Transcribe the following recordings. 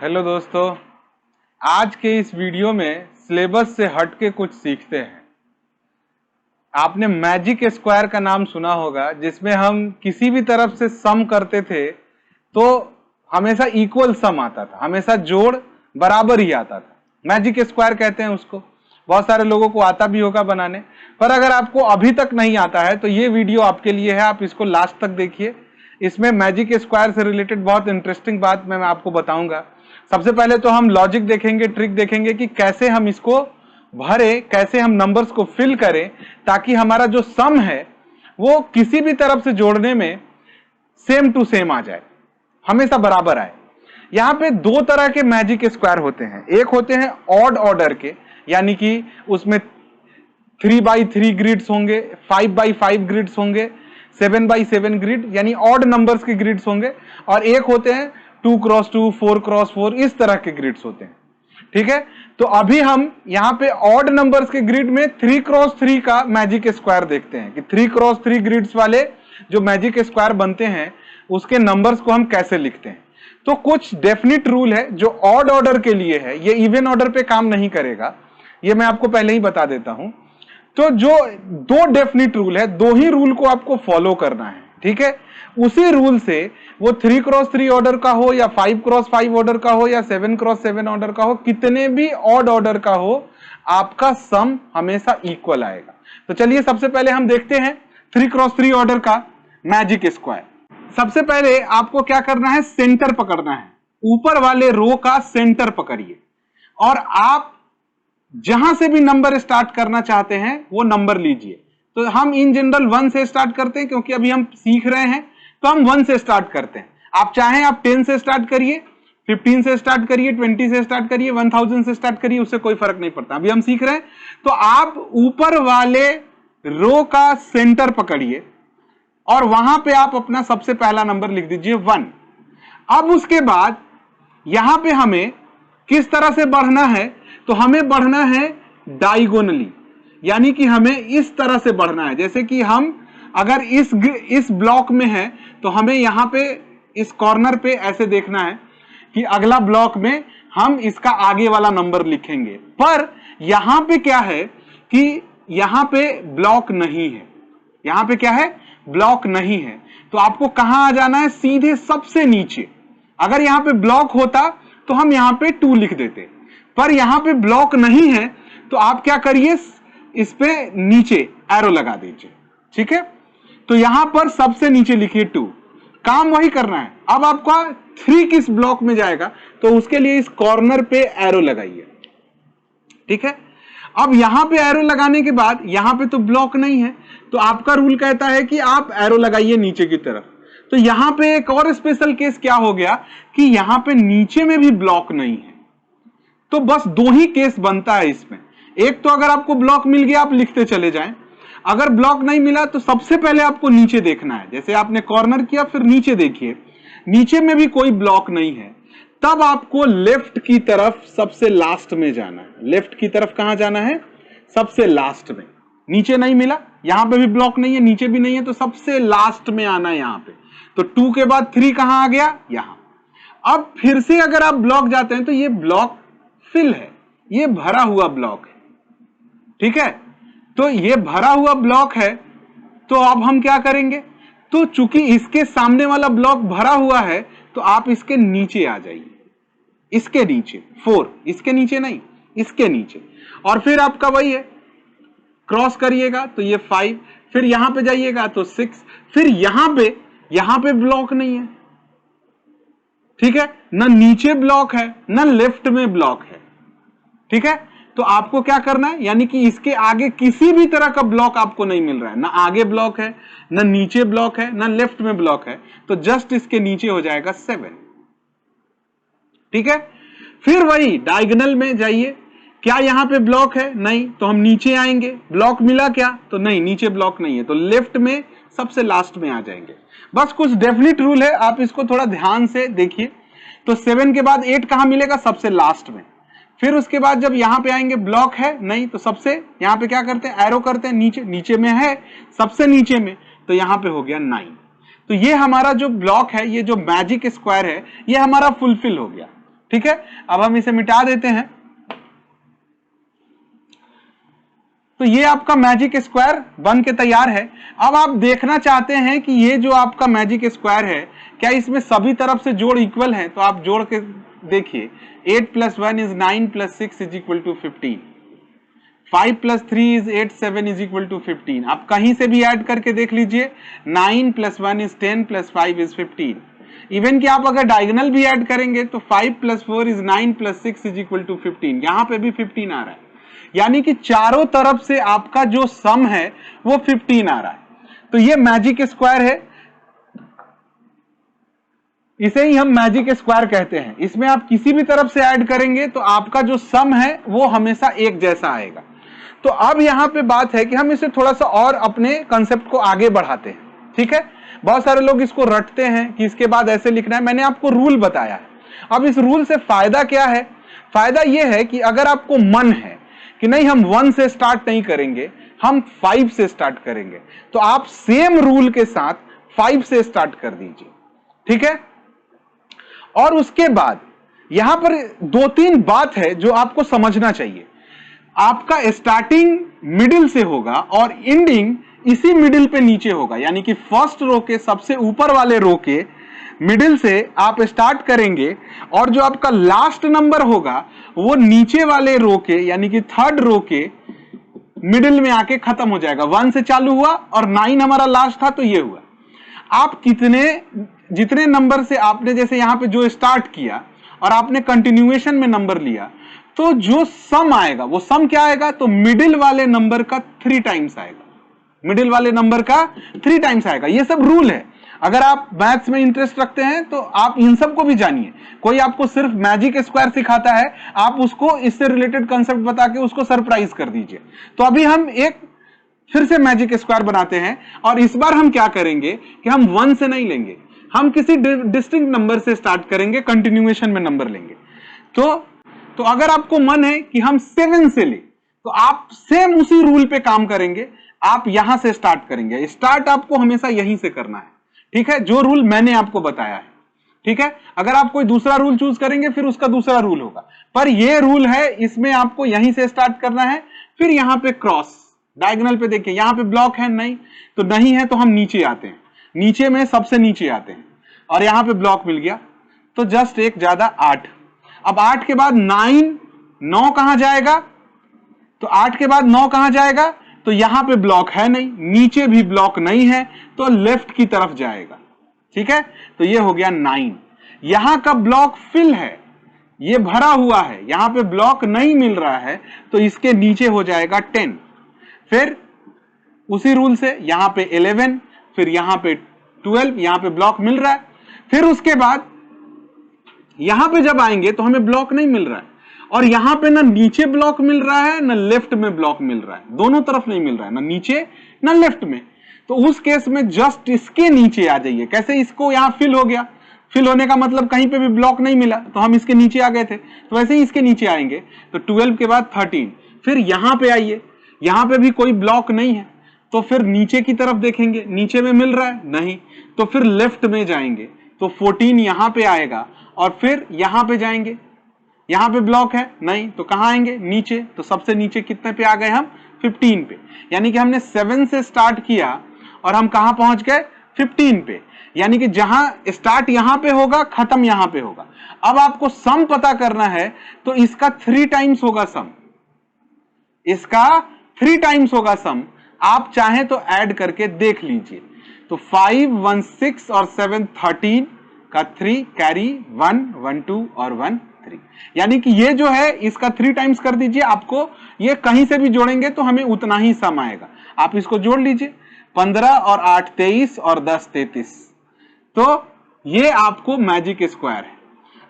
Hello दोस्तों, आज के इस वीडियो में सिलेबस से हट के कुछ सीखते हैं। आपने मैजिक स्क्वायर का नाम सुना होगा, जिसमें हम किसी भी तरफ से सम करते थे तो हमेशा इक्वल सम आता था, हमेशा जोड़ बराबर ही आता था। मैजिक स्क्वायर कहते हैं उसको। बहुत सारे लोगों को आता भी होगा बनाने, पर अगर आपको अभी तक नहीं आता है तो ये वीडियो आपके लिए है। आप इसको लास्ट तक देखिए। इसमें मैजिक स्क्वायर से रिलेटेड बहुत इंटरेस्टिंग बात मैं आपको बताऊंगा। सबसे पहले तो हम लॉजिक देखेंगे, ट्रिक देखेंगे कि कैसे हम इसको भरे, कैसे हम नंबर्स को फिल करें ताकि हमारा जो सम है वो किसी भी तरफ से जोड़ने में सेम टू सेम आ जाए, हमेशा बराबर आए। यहां पे दो तरह के मैजिक स्क्वायर होते हैं। एक होते हैं ऑड ऑर्डर के, यानी कि उसमें 3x3 ग्रिड्स होंगे, 5x5 ग्रिड्स होंगे, 7x7 ग्रिड यानी ऑड नंबर्स के ग्रिड्स होंगे, और एक होते हैं 2x2, 4x4, इस तरह के ग्रिड्स होते हैं। ठीक है, तो अभी हम यहां पे ऑड नंबर्स के ग्रिड में 3x3 का मैजिक स्क्वायर देखते हैं कि 3x3 ग्रिड्स वाले जो मैजिक स्क्वायर बनते हैं उसके नंबर्स को हम कैसे लिखते हैं। तो कुछ डेफिनेट रूल है जो ऑड ऑर्डर के लिए है, ये इवन ऑर्डर पे काम नहीं करेगा, ये मैं आपको पहले ही बता देता हूं। तो जो दो डेफिनेट रूल है, दो ही रूल को आपको फॉलो करना है। ठीक है, उसी रूल से वो 3x3 ऑर्डर का हो या 5x5 ऑर्डर का हो या 7x7 ऑर्डर का हो, कितने भी ऑड ऑर्डर का हो, आपका सम हमेशा इक्वल आएगा। तो चलिए सबसे पहले हम देखते हैं 3x3 ऑर्डर का मैजिक स्क्वायर। सबसे पहले आपको क्या करना है, सेंटर पकड़ना है। ऊपर वाले रो का सेंटर पकड़िए और आप जहां से भी नंबर स्टार्ट करना चाहते हैं वो नंबर लीजिए। तो हम इन जनरल 1 से स्टार्ट करते हैं, क्योंकि अभी हम सीख रहे हैं तो हम 1 से स्टार्ट करते हैं। आप चाहें आप 10 से स्टार्ट करिए, 15 से स्टार्ट करिए, 20 से स्टार्ट करिए, 1000 से स्टार्ट करिए, उससे कोई फर्क नहीं पड़ता। अभी हम सीख रहे हैं तो आप ऊपर वाले रो का सेंटर पकड़िए और वहां पे आप अपना सबसे पहला नंबर लिख दीजिए 1। अब उसके बाद यहां पे हमें किस तरह से बढ़ना है, तो हमें बढ़ना है डायगोनली, यानी कि हमें इस तरह से बढ़ना है। जैसे कि हम अगर इस ब्लॉक में है तो हमें यहां पे इस कॉर्नर पे ऐसे देखना है कि अगला ब्लॉक में हम इसका आगे वाला नंबर लिखेंगे। पर यहां पे क्या है कि यहां पे ब्लॉक नहीं है, यहां पे क्या है, ब्लॉक नहीं है। तो आपको कहां आ जाना है, सीधे सबसे नीचे। अगर यहां पे ब्लॉक होता तो हम यहां पे 2 लिख देते, पर यहां पे ब्लॉक नहीं है तो आप क्या करिए, इस पे नीचे एरो लगा दीजिए। ठीक है, तो यहां पर सबसे नीचे लिखिए 2। काम वही करना है। अब आपका 3 किस ब्लॉक में जाएगा तो उसके लिए इस कॉर्नर पे एरो लगाइए। ठीक है, अब यहां पे एरो लगाने के बाद यहां पे तो ब्लॉक नहीं है, तो आपका रूल कहता है कि आप एरो लगाइए नीचे की तरफ। तो यहां पे एक और स्पेशल केस क्या हो गया कि यहां पे नीचे में भी ब्लॉक नहीं है। तो बस 2 ही केस बनता है इसमें। एक तो अगर आपको ब्लॉक मिल गया आप लिखते चले जाएं, अगर ब्लॉक नहीं मिला तो सबसे पहले आपको नीचे देखना है। जैसे आपने कॉर्नर किया, फिर नीचे देखिए, नीचे में भी कोई ब्लॉक नहीं है, तब आपको लेफ्ट की तरफ सबसे लास्ट में जाना है। लेफ्ट की तरफ कहां जाना है, सबसे लास्ट में। नीचे नहीं मिला, यहां पे भी ब्लॉक नहीं है, नीचे भी नहीं है, तो सबसे लास्ट में आना है यहां पे। तो 2 के बाद 3 कहां आ गया, यहां। अब फिर से अगर आप ब्लॉक जाते हैं तो ये ब्लॉक फिल है, ये भरा हुआ ब्लॉक है। ठीक है, तो ये भरा हुआ ब्लॉक है, तो अब हम क्या करेंगे, तो चूंकि इसके सामने वाला ब्लॉक भरा हुआ है तो आप इसके नीचे आ जाइए, इसके नीचे 4, इसके नीचे नहीं, इसके नीचे। और फिर आपका वही है, क्रॉस करिएगा तो ये 5, फिर यहां पे जाइएगा तो 6, फिर यहां पे ब्लॉक नहीं है। ठीक है, ना नीचे ब्लॉक है ना लेफ्ट में ब्लॉक है। ठीक है, तो आपको क्या करना है, यानी कि इसके आगे किसी भी तरह का ब्लॉक आपको नहीं मिल रहा है, ना आगे ब्लॉक है, ना नीचे ब्लॉक है, ना लेफ्ट में ब्लॉक है, तो जस्ट इसके नीचे हो जाएगा 7। ठीक है, फिर वही डायगोनल में जाइए, क्या यहां पे ब्लॉक है, नहीं, तो हम नीचे आएंगे। ब्लॉक मिला क्या, तो नहीं, नीचे ब्लॉक नहीं है, तो लेफ्ट में सबसे लास्ट में आ जाएंगे। बस कुछ डेफिनेट रूल है, आप इसको थोड़ा ध्यान से देखिए। तो 7 के बाद 8 कहां मिलेगा, सबसे लास्ट में। फिर उसके बाद जब यहां पे आएंगे, ब्लॉक है नहीं, तो सबसे यहां पे क्या करते हैं, एरो करते हैं नीचे, नीचे में है, सबसे नीचे में, तो यहां पे हो गया 9। तो ये हमारा जो ब्लॉक है, ये जो मैजिक स्क्वायर है, ये हमारा फुलफिल हो गया। ठीक है, अब हम इसे मिटा देते हैं। तो ये आपका मैजिक स्क्वायर बन के तैयार है। अब आप देखना चाहते हैं कि ये जो आपका मैजिक स्क्वायर है क्या इसमें सभी तरफ से जोड़ इक्वल है, तो आप जोड़ के देखिए 8 + 1 = 9 + 6 = 15, 5 + 3 = 8, 7 = 15। आप कहीं से भी ऐड करके देख लीजिए, 9 + 1 = 10 + 5 = 15। इवन कि आप अगर डायगोनल भी ऐड करेंगे तो 5 + 4 = 9 + 6 = 15, यहां पे भी 15 आ रहा है, यानी कि चारों तरफ से आपका जो सम है वो 15 आ रहा है। तो ये मैजिक स्क्वायर है, इसे ही हम मैजिक स्क्वायर कहते हैं। इसमें आप किसी भी तरफ से ऐड करेंगे तो आपका जो सम है वो हमेशा एक जैसा आएगा। तो अब यहां पे बात है कि हम इसे थोड़ा सा और अपने कंसेप्ट को आगे बढ़ाते हैं, ठीक है। बहुत सारे लोग इसको रटते हैं कि इसके बाद ऐसे लिखना है, मैंने आपको रूल बताया है। अब इस रूल से फायदा क्या है? फायदा यह है कि अगर आपको मन है कि नहीं हम 1 से स्टार्ट नहीं करेंगे, हम 5 से स्टार्ट करेंगे, तो आप सेम रूल के साथ 5 से स्टार्ट कर दीजिए, ठीक है। और उसके बाद यहां पर 2-3 बात है जो आपको समझना चाहिए। आपका स्टार्टिंग मिडिल से होगा और एंडिंग इसी मिडिल पे नीचे होगा, यानी कि फर्स्ट रो के सबसे ऊपर वाले रो के मिडिल से आप स्टार्ट करेंगे और जो आपका लास्ट नंबर होगा वो नीचे वाले रो के यानी कि थर्ड रो के मिडिल में आके खत्म हो जाएगा। 1 से चालू हुआ और 9 हमारा लास्ट था, तो ये हुआ। आप जितने नंबर से आपने जैसे यहां पे जो स्टार्ट किया और आपने कंटिन्यूएशन में नंबर लिया, तो जो सम आएगा वो सम क्या आएगा? तो मिडिल वाले नंबर का 3 टाइम्स आएगा, मिडिल वाले नंबर का 3 टाइम्स आएगा। ये सब रूल है। अगर आप मैथ्स में इंटरेस्ट रखते हैं तो आप इन सब को भी जानिए। कोई आपको सिर्फ मैजिक स्क्वायर सिखाता है, आप उसको इससे रिलेटेड कंसेप्ट बता के उसको सरप्राइज कर दीजिए। तो अभी हम एक फिर से मैजिक स्क्वायर बनाते हैं और इस बार हम क्या करेंगे कि हम 1 से नहीं लेंगे, हम किसी डिस्टिंक्ट नंबर से स्टार्ट करेंगे, कंटिन्यूएशन में नंबर लेंगे। तो अगर आपको मन है कि हम 7 से ले, तो आप सेम उसी रूल पे काम करेंगे। आप यहां से स्टार्ट करेंगे, स्टार्ट आपको हमेशा यहीं से करना है, ठीक है, जो रूल मैंने आपको बताया है, ठीक है। अगर आप कोई दूसरा रूल चूज करेंगे फिर उसका दूसरा रूल होगा, पर यह रूल है, इसमें आपको यहीं से स्टार्ट करना है। फिर यहां पे क्रॉस डायगोनल पे देखिए, यहां पे ब्लॉक है नहीं, तो नहीं है तो हम नीचे आते हैं, नीचे में सबसे नीचे आते हैं और यहां पे ब्लॉक मिल गया, तो जस्ट एक ज्यादा 8। अब 8 के बाद 9 कहां जाएगा? तो 8 के बाद 9 कहां जाएगा? तो यहां पे ब्लॉक है नहीं, नीचे भी ब्लॉक नहीं है, तो लेफ्ट की तरफ जाएगा, ठीक है। तो ये हो गया 9। यहां का ब्लॉक फिल है, ये भरा हुआ है, यहां पे ब्लॉक नहीं मिल रहा है, तो इसके नीचे हो जाएगा 10। फिर उसी रूल से यहां पे 11, फिर यहां पे 12, यहां पे ब्लॉक मिल रहा है। फिर उसके बाद यहां पे जब आएंगे तो हमें ब्लॉक नहीं मिल रहा है, और यहां पे ना नीचे ब्लॉक मिल रहा है ना लेफ्ट में ब्लॉक मिल रहा है, दोनों तरफ नहीं मिल रहा है, ना नीचे ना लेफ्ट में। तो उस केस में जस्ट इसके नीचे आ जाइए। कैसे? इसको यहां फिल हो गया, फिल होने का मतलब कहीं पे भी ब्लॉक नहीं मिला तो हम इसके नीचे आ गए थे, तो वैसे ही इसके नीचे आएंगे। तो 12 के बाद 13, फिर यहां पे आइए, यहां पे भी कोई ब्लॉक नहीं है, तो फिर नीचे की तरफ देखेंगे, नीचे में मिल रहा है नहीं, तो फिर लेफ्ट में जाएंगे, तो 14 यहां पे आएगा, और फिर यहां पे जाएंगे, यहां पे ब्लॉक है नहीं, तो कहां आएंगे? नीचे। तो सबसे नीचे कितने पे आ गए हम? 15 पे। यानी कि हमने 7 से स्टार्ट किया और हम कहां पहुंच गए? 15 पे। यानी कि जहां स्टार्ट यहां पे होगा, खत्म यहां पे होगा। अब आपको सम पता करना है, तो इसका 3 टाइम्स होगा सम, इसका 3 टाइम्स होगा सम। आप चाहें तो ऐड करके देख लीजिए। तो 5, 1, 6 और 7, 13 का 3 कैरी 1, 1, 2 और 1, 3। यानी कि ये जो है इसका 3 टाइम्स कर दीजिए। आपको ये कहीं से भी जोड़ेंगे तो हमें उतना ही सम आएगा। आप इसको जोड़ लीजिए, 15 और 8 23 और 10 33। तो ये आपको मैजिक स्क्वायर है।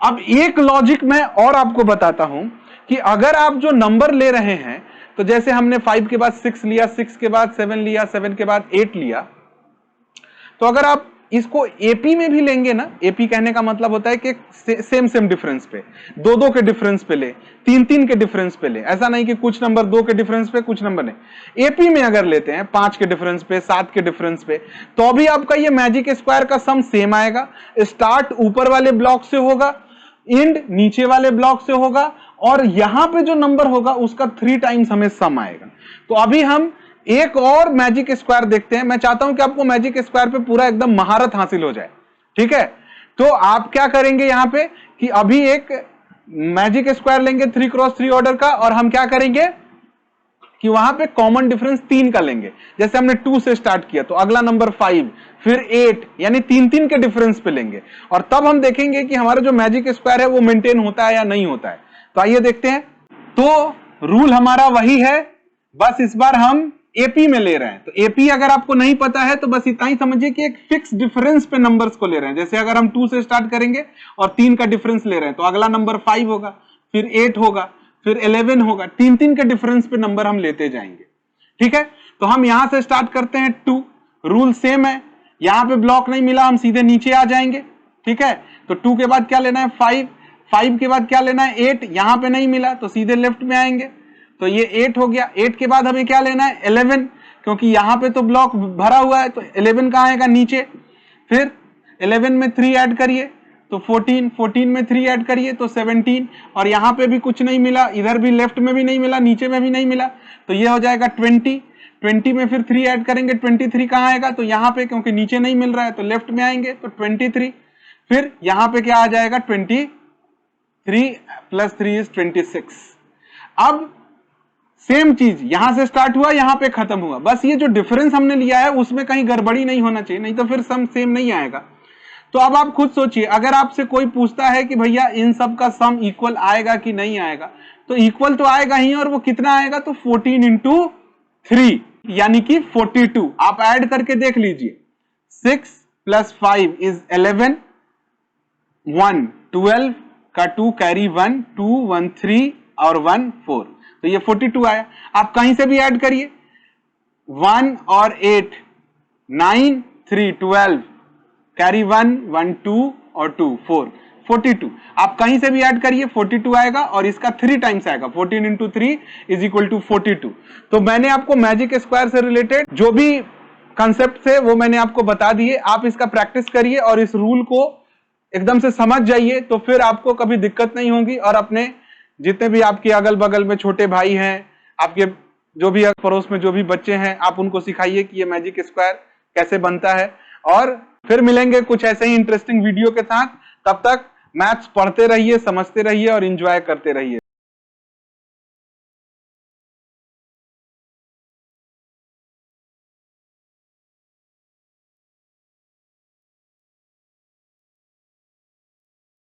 अब एक लॉजिक मैं और आपको बताता हूं कि अगर आप जो नंबर ले रहे हैं, तो जैसे हमने 5 के बाद 6 लिया, 6 के बाद 7 लिया, 7 के बाद 8 लिया, तो अगर आप इसको एपी में भी लेंगे ना, एपी कहने का मतलब होता है कि सेम डिफरेंस पे, 2 के डिफरेंस पे ले, 3 के डिफरेंस पे ले। ऐसा नहीं कि कुछ नंबर 2 के डिफरेंस पे, कुछ नंबर नहीं। एपी में अगर लेते हैं 5 के डिफरेंस पे, 7 के डिफरेंस पे, तो भी आपका ये मैजिक स्क्वायर का सम सेम आएगा। स्टार्ट ऊपर वाले ब्लॉक से होगा इंड नीचे वाले ब्लॉक से होगा और यहां पे जो नंबर होगा उसका 3 टाइम्स हमें सम आएगा। तो अभी हम एक और मैजिक स्क्वायर देखते हैं। मैं चाहता हूं कि आपको मैजिक स्क्वायर पे पूरा एकदम महारत हासिल हो जाए, ठीक है। तो आप क्या करेंगे यहां पे कि अभी एक मैजिक स्क्वायर लेंगे 3x3 ऑर्डर का, और हम क्या करेंगे कि वहां पे कॉमन डिफरेंस 3 का लेंगे। जैसे हमने 2 से स्टार्ट किया तो अगला नंबर 5, फिर 8, यानी 3-3 के डिफरेंस पे लेंगे, और तब हम देखेंगे कि हमारा जो मैजिक स्क्वायर है वो मेंटेन होता है या नहीं होता है। तो आइए देखते हैं। तो रूल हमारा वही है, बस इस बार हम एपी में ले रहे हैं। तो एपी अगर आपको नहीं पता है तो बस इतना ही समझिए कि एक फिक्स डिफरेंस पे नंबर्स को ले रहे हैं। जैसे अगर हम 2 से स्टार्ट करेंगे और 3 का डिफरेंस ले रहे हैं तो अगला नंबर 5 होगा, फिर 8 होगा, फिर 11 होगा। 3-3 के डिफरेंस पे नंबर हम लेते जाएंगे, ठीक है। तो हम यहां से स्टार्ट करते हैं 2, रूल सेम है। यहां पे ब्लॉक नहीं मिला, हम सीधे नीचे आ जाएंगे, ठीक है। तो 2 के बाद क्या लेना है 5, 5 के बाद क्या लेना है 8, यहां पे नहीं मिला तो सीधे लेफ्ट में आएंगे, तो ये 8 हो गया। 8 के बाद हमें क्या लेना है 11, क्योंकि यहां पे तो ब्लॉक भरा हुआ है, तो 11 कहां आएगा नीचे। फिर 11 में 3 ऐड करिए तो 14, 14 में 3 ऐड करिए तो 17, और यहां पे भी कुछ नहीं मिला, इधर भी लेफ्ट में भी नहीं मिला, नीचे में भी नहीं मिला, तो ये हो जाएगा 20। 20 में फिर 3 ऐड करेंगे, 23 कहां आएगा, तो यहां पे क्योंकि नीचे नहीं मिल रहा है तो लेफ्ट में आएंगे तो 23। फिर यहां पे क्या आ जाएगा 23 + 3 = 26। अब सेम चीज यहां से स्टार्ट हुआ, यहां पे खत्म हुआ, बस ये जो डिफरेंस हमने लिया है उसमें कहीं गड़बड़ी नहीं होना चाहिए, नहीं तो फिर सम सेम नहीं आएगा। तो अब आप खुद सोचिए, अगर आपसे कोई पूछता है कि भैया इन सब का सम इक्वल आएगा कि नहीं आएगा, तो इक्वल तो आएगा ही, और वो कितना आएगा, तो 14 × 3 यानी कि 42। आप ऐड करके देख लीजिए, 6 + 5 = 11, 1 12 का 2 कैरी 1, 2 1 3 और 1 4, तो ये 42 आया। आप कहीं से भी ऐड करिए, 1 और 8 9 3 12 कैरी 1 1 2 और 2 4 42। आप कहीं से भी ऐड करिए 42 आएगा, और इसका 3 टाइम्स आएगा, 14 × 3 = 42। तो मैंने आपको मैजिक स्क्वायर से रिलेटेड जो भी कंसेप्ट थे वो मैंने आपको बता दिए। आप इसका प्रैक्टिस करिए और इस रूल को एकदम से समझ जाइए, तो फिर आपको कभी दिक्कत नहीं होगी। और अपने जितने भी आपके अगल बगल में छोटे भाई हैं, आपके जो भी पड़ोस में जो भी बच्चे हैं, आप उनको सिखाइए कि ये मैजिक स्क्वायर कैसे बनता है। और फिर मिलेंगे कुछ ऐसे ही इंटरेस्टिंग वीडियो के साथ। तब तक मैथ्स पढ़ते रहिए, समझते रहिए और एंजॉय करते रहिए।